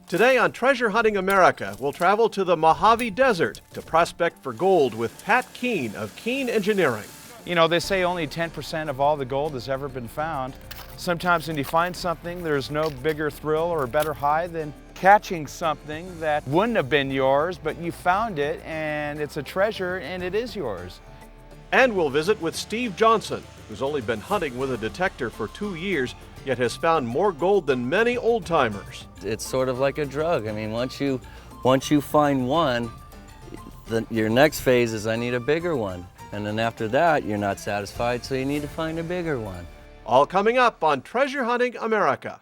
Today on Treasure Hunting America, we'll travel to the Mojave Desert to prospect for gold with Pat Keene of Keene Engineering. You know, they say only 10% of all the gold has ever been found. Sometimes when you find something, there's no bigger thrill or better high than catching something that wouldn't have been yours, but you found it and it's a treasure and it is yours. And we'll visit with Steve Johnson, who's only been hunting with a detector for 2 years, yet has found more gold than many old-timers. It's sort of like a drug. I mean, once you find one, your next phase is I need a bigger one. And then after that, you're not satisfied, so you need to find a bigger one. All coming up on Treasure Hunting America.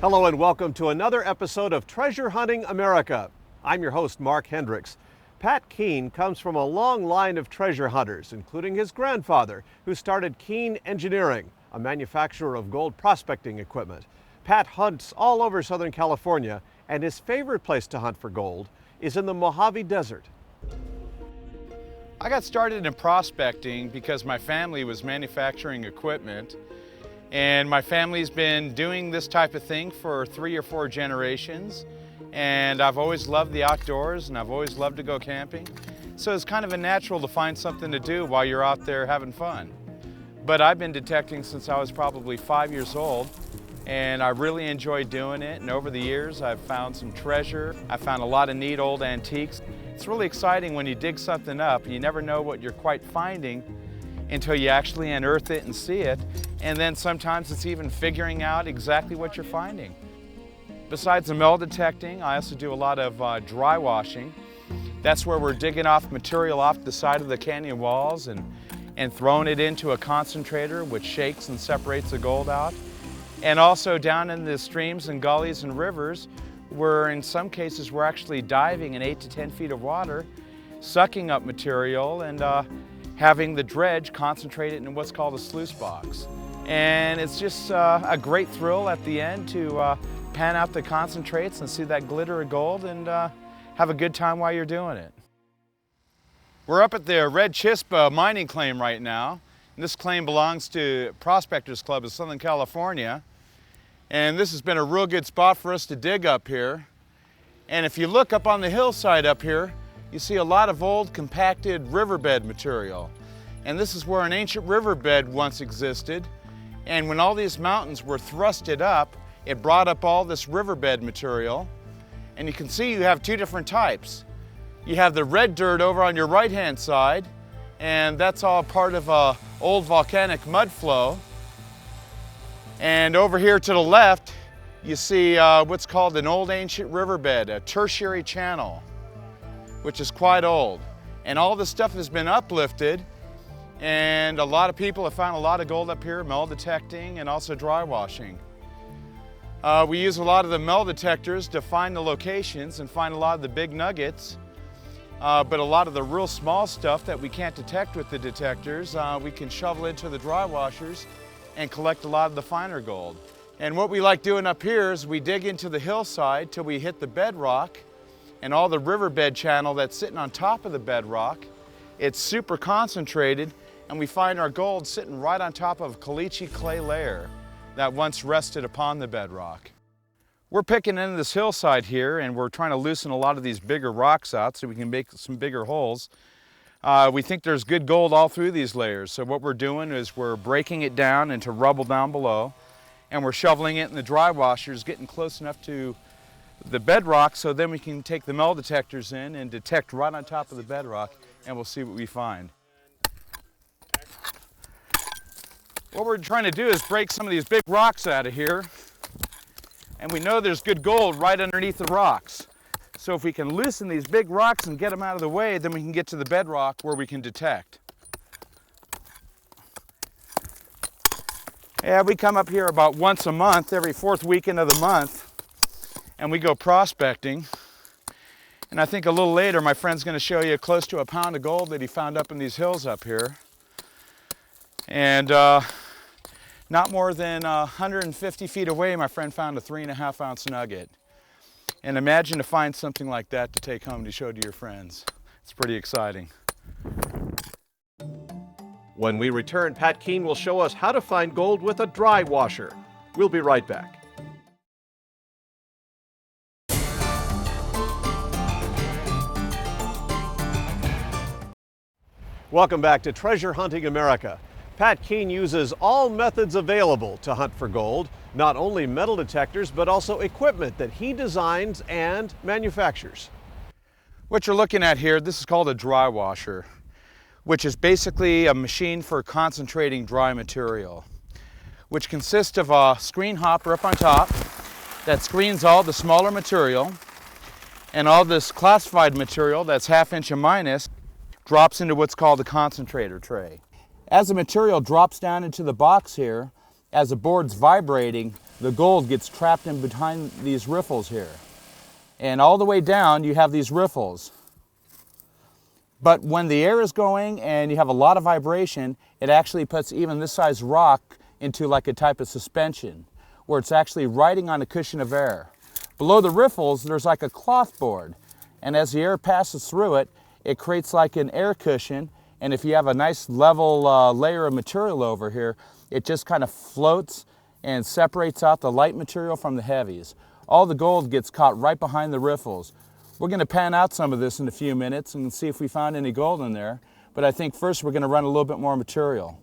Hello and welcome to another episode of Treasure Hunting America. I'm your host, Mark Hendricks. Pat Keene comes from a long line of treasure hunters, including his grandfather, who started Keene Engineering, a manufacturer of gold prospecting equipment. Pat hunts all over Southern California, and his favorite place to hunt for gold is in the Mojave Desert. I got started in prospecting because my family was manufacturing equipment. And my family's been doing this type of thing for 3 or 4 generations. And I've always loved the outdoors and I've always loved to go camping. So it's kind of a natural to find something to do while you're out there having fun. But I've been detecting since I was probably 5 years old, and I really enjoy doing it. And over the years, I've found some treasure. I found a lot of neat old antiques. It's really exciting when you dig something up. You never know what you're quite finding until you actually unearth it and see it. And then sometimes it's even figuring out exactly what you're finding. Besides the metal detecting, I also do a lot of dry washing. That's where we're digging off material off the side of the canyon walls and throwing it into a concentrator, which shakes and separates the gold out. And also down in the streams and gullies and rivers, where in some cases we're actually diving in 8 to 10 feet of water, sucking up material and having the dredge concentrate it in what's called a sluice box. And it's just a great thrill at the end to pan out the concentrates and see that glitter of gold and have a good time while you're doing it. We're up at the Red Chispa mining claim right now. And this claim belongs to Prospectors Club of Southern California. And this has been a real good spot for us to dig up here. And if you look up on the hillside up here, you see a lot of old compacted riverbed material. And this is where an ancient riverbed once existed. And when all these mountains were thrusted up, it brought up all this riverbed material. And you can see you have 2 different types. You have the red dirt over on your right-hand side, and that's all part of an old volcanic mud flow. And over here to the left, you see what's called an old ancient riverbed, a tertiary channel, which is quite old. And all this stuff has been uplifted, and a lot of people have found a lot of gold up here, metal detecting and also dry washing. We use a lot of the metal detectors to find the locations and find a lot of the big nuggets, but a lot of the real small stuff that we can't detect with the detectors, we can shovel into the dry washers and collect a lot of the finer gold. And what we like doing up here is we dig into the hillside till we hit the bedrock and all the riverbed channel that's sitting on top of the bedrock. It's super concentrated, and we find our gold sitting right on top of a caliche clay layer that once rested upon the bedrock. We're picking into this hillside here, and we're trying to loosen a lot of these bigger rocks out so we can make some bigger holes. We think there's good gold all through these layers, so what we're doing is we're breaking it down into rubble down below, and we're shoveling it in the dry washers, getting close enough to the bedrock so then we can take the metal detectors in and detect right on top of the bedrock, and we'll see what we find. What we're trying to do is break some of these big rocks out of here, and we know there's good gold right underneath the rocks. So if we can loosen these big rocks and get them out of the way, then we can get to the bedrock where we can detect. Yeah, we come up here about once a month, every 4th weekend of the month, and we go prospecting. And I think a little later my friend's going to show you close to a pound of gold that he found up in these hills up here. And not more than 150 feet away, my friend found a 3.5 ounce nugget. And imagine to find something like that to take home to show to your friends. It's pretty exciting. When we return, Pat Keene will show us how to find gold with a dry washer. We'll be right back. Welcome back to Treasure Hunting America. Pat Keene uses all methods available to hunt for gold, not only metal detectors, but also equipment that he designs and manufactures. What you're looking at here, this is called a dry washer, which is basically a machine for concentrating dry material, which consists of a screen hopper up on top that screens all the smaller material, and all this classified material that's 1/2 inch and minus drops into what's called a concentrator tray. As the material drops down into the box here, as the board's vibrating, the gold gets trapped in behind these riffles here. And all the way down, you have these riffles. But when the air is going and you have a lot of vibration, it actually puts even this size rock into like a type of suspension, where it's actually riding on a cushion of air. Below the riffles, there's like a cloth board. And as the air passes through it, it creates like an air cushion, and if you have a nice level layer of material over here, it just kind of floats and separates out the light material from the heavies. All the gold gets caught right behind the riffles. We're going to pan out some of this in a few minutes and see if we found any gold in there, but I think first we're going to run a little bit more material.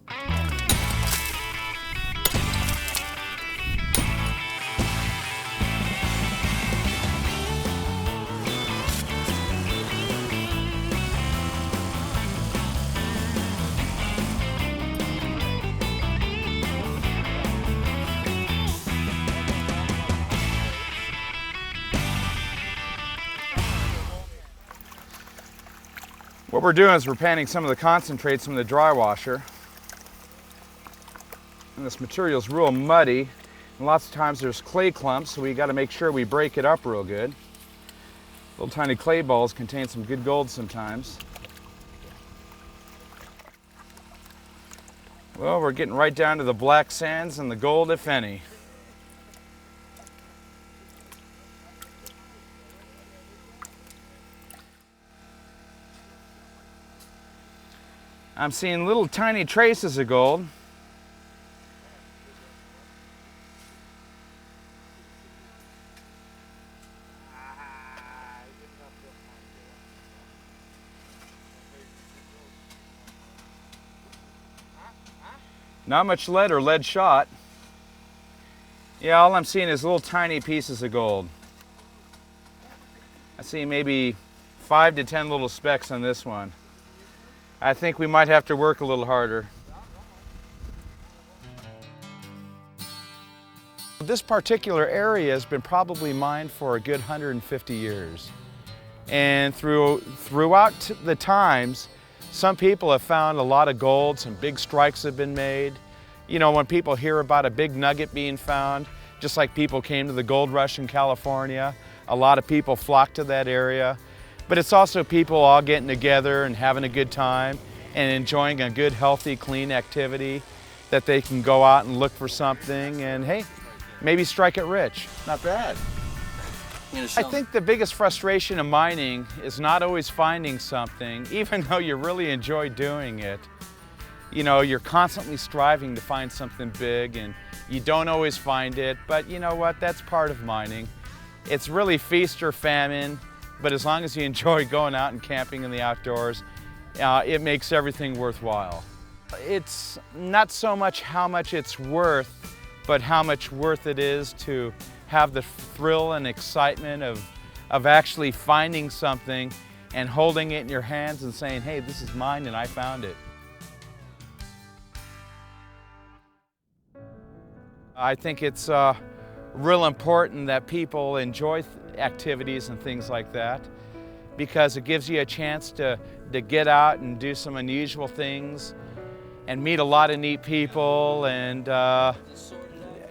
What we're doing is we're panning some of the concentrates from the dry washer. And this material is real muddy, and lots of times there's clay clumps, so we got to make sure we break it up real good. Little tiny clay balls contain some good gold sometimes. Well, we're getting right down to the black sands and the gold, if any. I'm seeing little tiny traces of gold. Not much lead or lead shot. Yeah, all I'm seeing is little tiny pieces of gold. I see maybe 5 to 10 little specks on this one. I think we might have to work a little harder. This particular area has been probably mined for a good 150 years. And throughout the times, some people have found a lot of gold, some big strikes have been made. You know, when people hear about a big nugget being found, just like people came to the gold rush in California, a lot of people flock to that area. But it's also people all getting together and having a good time and enjoying a good, healthy, clean activity that they can go out and look for something and, hey, maybe strike it rich. Not bad. I think the biggest frustration of mining is not always finding something, even though you really enjoy doing it. You know, you're constantly striving to find something big and you don't always find it, but you know what, that's part of mining. It's really feast or famine. But as long as you enjoy going out and camping in the outdoors, it makes everything worthwhile. It's not so much how much it's worth, but how much worth it is to have the thrill and excitement of actually finding something and holding it in your hands and saying, hey, this is mine and I found it. I think it's real important that people enjoy activities and things like that, because it gives you a chance to get out and do some unusual things and meet a lot of neat people, and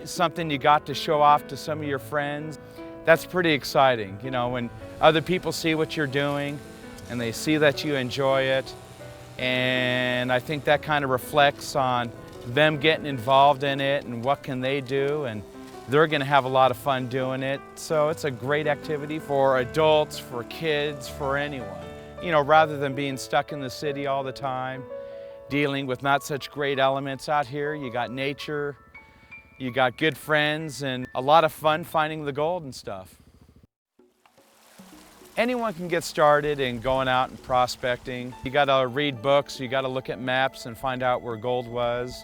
something you got to show off to some of your friends. that's pretty exciting. You know, when other people see what you're doing and they see that you enjoy it, and I think that kind of reflects on them getting involved in it and what can they do, and they're going to have a lot of fun doing it. So it's a great activity for adults, for kids, for anyone. You know, rather than being stuck in the city all the time, dealing with not such great elements out here, you got nature, you got good friends, and a lot of fun finding the gold and stuff. Anyone can get started in going out and prospecting. You gotta read books, you gotta look at maps and find out where gold was.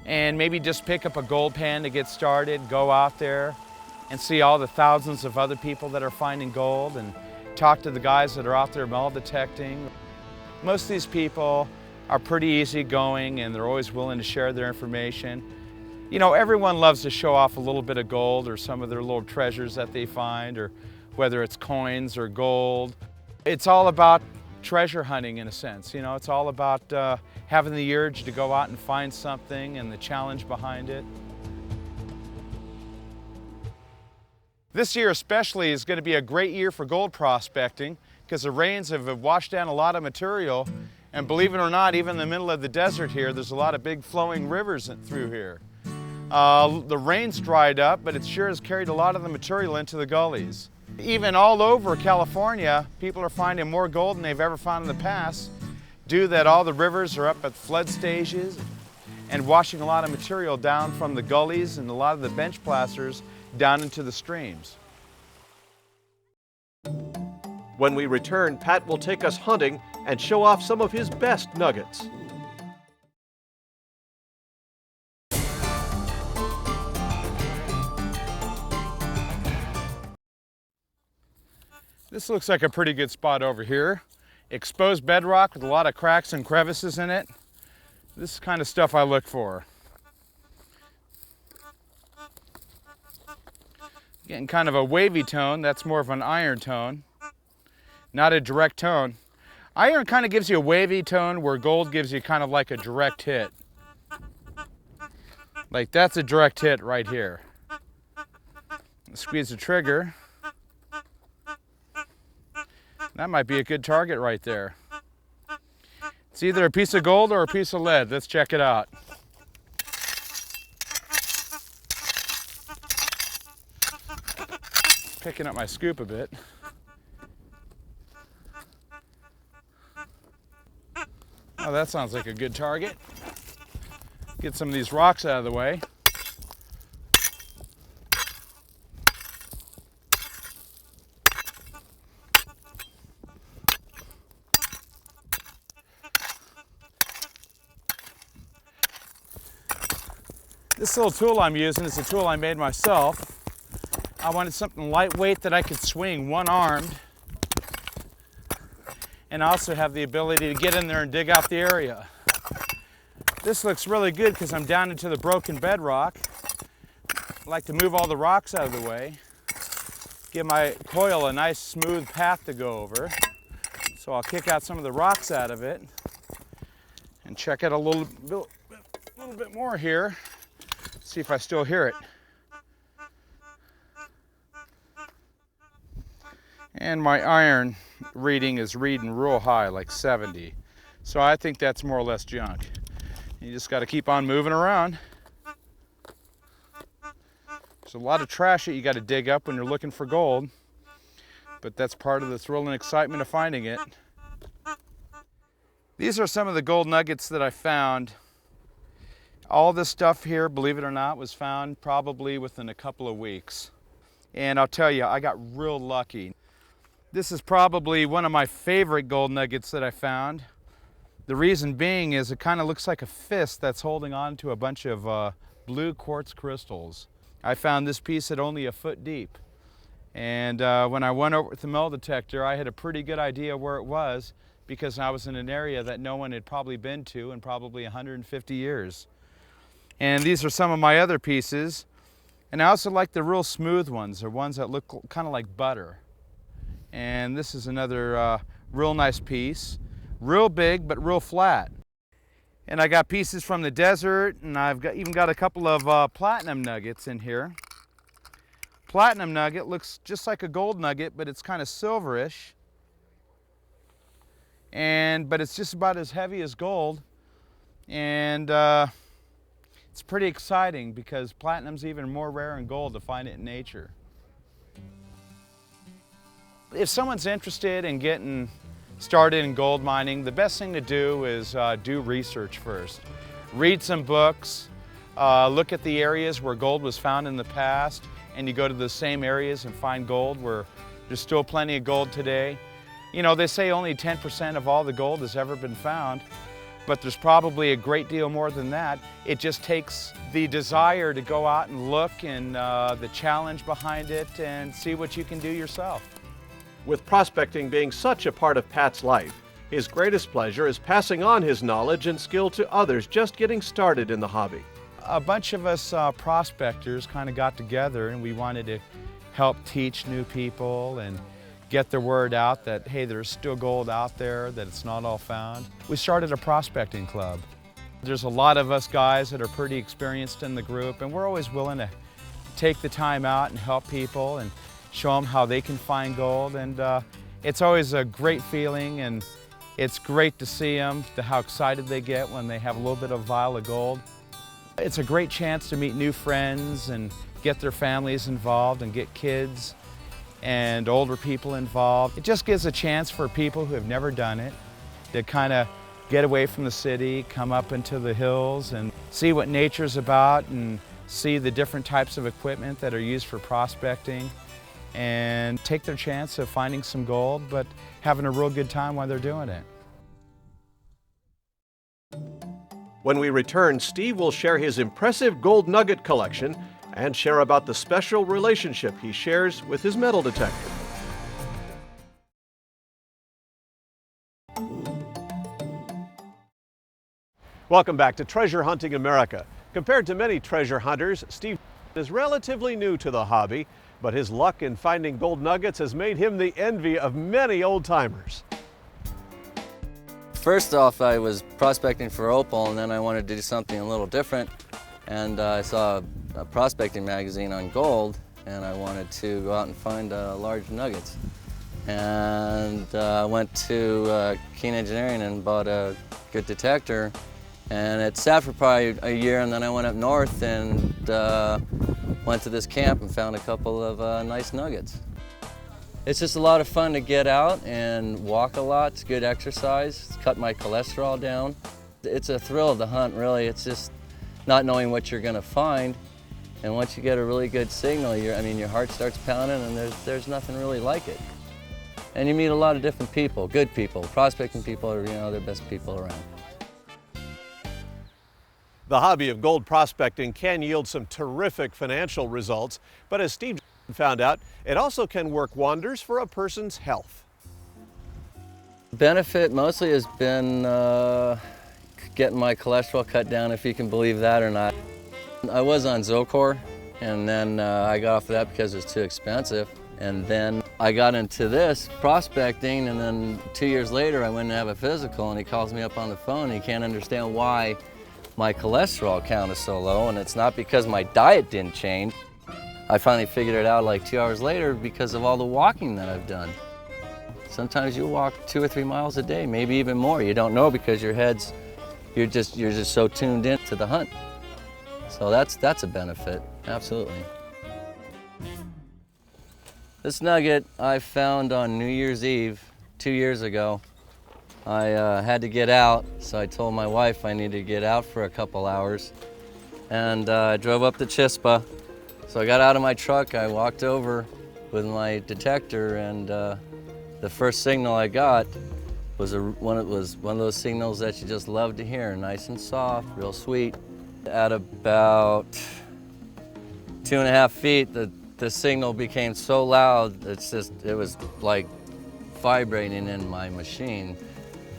And maybe just pick up a gold pan to get started, go out there and see all the thousands of other people that are finding gold and talk to the guys that are out there metal detecting. Most of these people are pretty easygoing and they're always willing to share their information. You know, everyone loves to show off a little bit of gold or some of their little treasures that they find, or whether it's coins or gold. It's all about treasure hunting in a sense. You know, it's all about having the urge to go out and find something and the challenge behind it. This year especially is going to be a great year for gold prospecting because the rains have washed down a lot of material, and believe it or not, even in the middle of the desert here, there's a lot of big flowing rivers through here. The rain's dried up, but it sure has carried a lot of the material into the gullies. Even all over California, people are finding more gold than they've ever found in the past, due that all the rivers are up at flood stages and washing a lot of material down from the gullies and a lot of the bench plasters down into the streams. When we return, Pat will take us hunting and show off some of his best nuggets. This looks like a pretty good spot over here. Exposed bedrock with a lot of cracks and crevices in it. This is the kind of stuff I look for. Getting kind of a wavy tone, that's more of an iron tone, not a direct tone. Iron kind of gives you a wavy tone where gold gives you kind of like a direct hit. Like that's a direct hit right here. Squeeze the trigger. That might be a good target right there. It's either a piece of gold or a piece of lead. Let's check it out. Picking up my scoop a bit. Oh, that sounds like a good target. Get some of these rocks out of the way. This little tool I'm using is a tool I made myself. I wanted something lightweight that I could swing one-armed and also have the ability to get in there and dig out the area. This looks really good because I'm down into the broken bedrock. I like to move all the rocks out of the way, give my coil a nice smooth path to go over. So I'll kick out some of the rocks out of it and check it a little bit more here. See if I still hear it. And my iron reading is reading real high, like 70. So I think that's more or less junk. You just got to keep on moving around. There's a lot of trash that you got to dig up when you're looking for gold, but that's part of the thrill and excitement of finding it. These are some of the gold nuggets that I found. All this stuff here, believe it or not, was found probably within a couple of weeks. And I'll tell you, I got real lucky. This is probably one of my favorite gold nuggets that I found. The reason being is it kind of looks like a fist that's holding on to a bunch of blue quartz crystals. I found this piece at only a foot deep. And when I went over with the metal detector, I had a pretty good idea where it was because I was in an area that no one had probably been to in probably 150 years. And these are some of my other pieces. And I also like the real smooth ones, or ones that look kind of like butter. And this is another real nice piece. Real big, but real flat. And I got pieces from the desert, and I've even got a couple of platinum nuggets in here. platinum nugget looks just like a gold nugget, but it's kind of silverish. But it's just about as heavy as gold. And it's pretty exciting because platinum's even more rare than gold to find it in nature. If someone's interested in getting started in gold mining, the best thing to do is do research first. Read some books, look at the areas where gold was found in the past, and you go to the same areas and find gold where there's still plenty of gold today. You know, they say only 10% of all the gold has ever been found, but there's probably a great deal more than that. It just takes the desire to go out and look and the challenge behind it and see what you can do yourself. With prospecting being such a part of Pat's life, his greatest pleasure is passing on his knowledge and skill to others just getting started in the hobby. A bunch of us prospectors kind of got together and we wanted to help teach new people and get the word out that, hey, there's still gold out there, that it's not all found. We started a prospecting club. There's a lot of us guys that are pretty experienced in the group, and we're always willing to take the time out and help people and show them how they can find gold. And it's always a great feeling, and it's great to see them, how excited they get when they have a little bit of a vial of gold. It's a great chance to meet new friends and get their families involved and get kids and older people involved. It just gives a chance for people who have never done it to kind of get away from the city, come up into the hills and see what nature's about and see the different types of equipment that are used for prospecting and take their chance of finding some gold, but having a real good time while they're doing it. When we return, Steve will share his impressive gold nugget collection and share about the special relationship he shares with his metal detector. Welcome back to Treasure Hunting America. Compared to many treasure hunters, Steve is relatively new to the hobby, but his luck in finding gold nuggets has made him the envy of many old-timers. First off, I was prospecting for opal, and then I wanted to do something a little different. And I saw a prospecting magazine on gold, and I wanted to go out and find large nuggets. And I went to Keen Engineering and bought a good detector. And it sat for probably a year, and then I went up north and went to this camp and found a couple of nice nuggets. It's just a lot of fun to get out and walk a lot. It's good exercise. It's cut my cholesterol down. It's a thrill to hunt, really. It's just not knowing what you're going to find. And once you get a really good signal, your heart starts pounding, and there's nothing really like it. And you meet a lot of different people, good people. Prospecting people are, the best people around. The hobby of gold prospecting can yield some terrific financial results, but as Steve found out, it also can work wonders for a person's health. Benefit mostly has been getting my cholesterol cut down, if you can believe that or not. I was on Zocor, and then I got off of that because it was too expensive. And then I got into this prospecting, and then 2 years later I went to have a physical, and he calls me up on the phone, and he can't understand why my cholesterol count is so low, and it's not because my diet didn't change. I finally figured it out like 2 hours later because of all the walking that I've done. Sometimes you walk 2 or 3 miles a day, maybe even more. You don't know because you're just so tuned in to the hunt. So that's a benefit, absolutely. This nugget I found on New Year's Eve 2 years ago. I had to get out, so I told my wife I needed to get out for a couple hours. And I drove up to Chispa. So I got out of my truck, I walked over with my detector, and the first signal I got was one of those signals that you just love to hear, nice and soft, real sweet. At about 2.5 feet, the signal became so loud, it was like vibrating in my machine.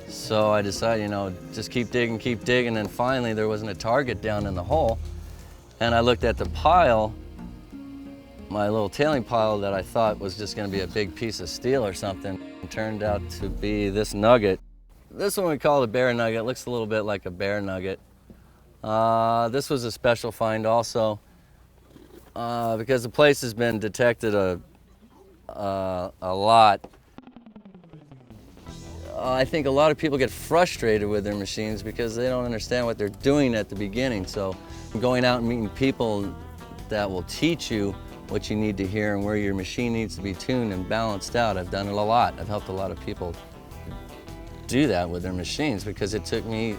So I decided, just keep digging, and finally there wasn't a target down in the hole. And I looked at the pile, my little tailing pile that I thought was just gonna be a big piece of steel or something. It turned out to be this nugget. This one we call it a bear nugget. It looks a little bit like a bear nugget. This was a special find also. Because the place has been detected a lot. I think a lot of people get frustrated with their machines because they don't understand what they're doing at the beginning. So going out and meeting people that will teach you what you need to hear and where your machine needs to be tuned and balanced out. I've done it a lot. I've helped a lot of people do that with their machines because it took me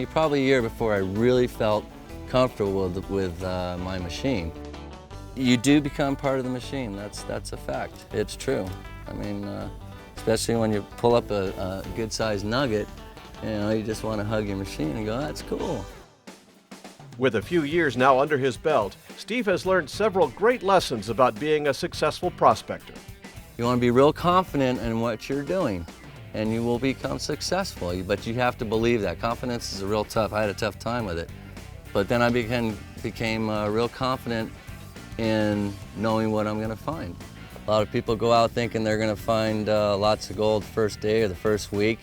probably a year before I really felt comfortable with my machine. You do become part of the machine. That's a fact. It's true. I mean, especially when you pull up a good-sized nugget, you just want to hug your machine and go, that's cool. With a few years now under his belt, Steve has learned several great lessons about being a successful prospector. You want to be real confident in what you're doing, and you will become successful, but you have to believe that. Confidence is I had a tough time with it. But then I became real confident in knowing what I'm going to find. A lot of people go out thinking they're going to find lots of gold first day or the first week,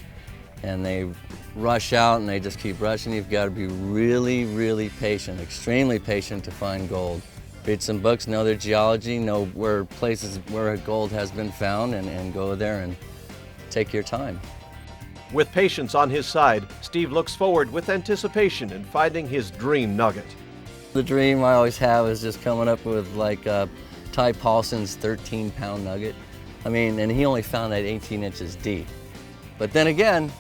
and they rush out and they just keep rushing. You've got to be really, really patient, extremely patient to find gold. Read some books, know their geology, know where places where gold has been found, and go there and take your time. With patience on his side, Steve looks forward with anticipation in finding his dream nugget. The dream I always have is just coming up with like Ty Paulson's 13-pound nugget. I mean, and he only found that 18 inches deep. But then again,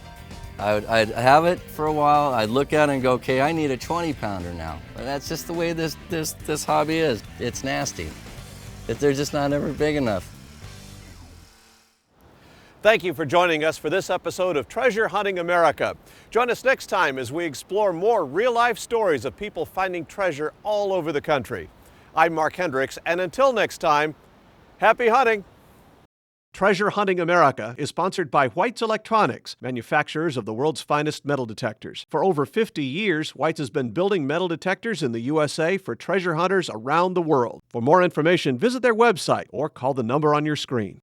I'd have it for a while, I'd look at it and go, okay, I need a 20-pounder now. But that's just the way this hobby is. It's nasty. They're just not ever big enough. Thank you for joining us for this episode of Treasure Hunting America. Join us next time as we explore more real-life stories of people finding treasure all over the country. I'm Mark Hendricks, and until next time, happy hunting! Treasure Hunting America is sponsored by White's Electronics, manufacturers of the world's finest metal detectors. For over 50 years, White's has been building metal detectors in the USA for treasure hunters around the world. For more information, visit their website or call the number on your screen.